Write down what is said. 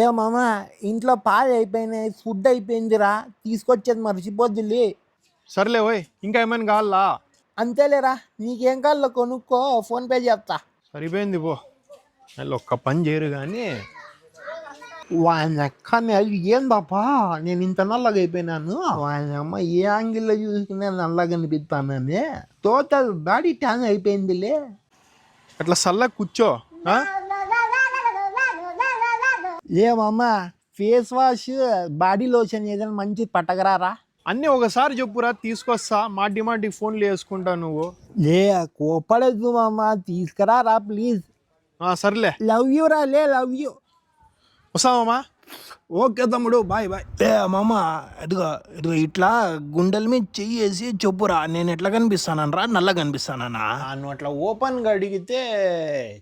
ఏ మామ, ఇంట్లో పాలు అయిపోయినాయి, ఫుడ్ అయిపోయిందిరా, తీసుకొచ్చేది మర్చిపోద్దులే. సర్లే ఓయ్, ఇంకా ఏమైనా కావాలా? అంతేలేరా, నీకేం కావాలో కొనుక్కో, ఫోన్ పే చేస్తా. సరిపోయింది పో. మళ్ళీ ఒక్క పని చేయరు కానీ వానక్కని ఏం బాపా, నేను ఇంత నల్లగా అయిపోయినాను. వాని అమ్మ ఏ యాంగిల్లో చూసుకునే నల్లగా అనిపిస్తానని టోటల్ బాడీ ట్యాన్ అయిపోయిందిలే. అట్లా సల్లగా కూర్చో. ఏమమ్మా, ఫేస్ వాష్, బాడీ లోషన్ ఏదైనా మంచి పట్టకరారా. అన్నీ ఒకసారి చెప్పురా, తీసుకొస్తా. మాటి మాటికి ఫోన్లు వేసుకుంటావు నువ్వు. లే కోపడద్దు మామ, తీసుకురారా ప్లీజ్. సర్లే, లవ్ యూ రా, లవ్ యూ. వస్తావమ్మా? ఓకే తమ్ముడు, బాయ్ బాయ్. ఏ మామ, ఇదిగో ఇదిగో ఇట్లా గుండెల మీద చెయ్యేసి చెప్పురా, నేను ఎట్లా కనిపిస్తానరా, నల్ల కనిపిస్తానా? నువ్వు అట్లా ఓపెన్గా అడిగితే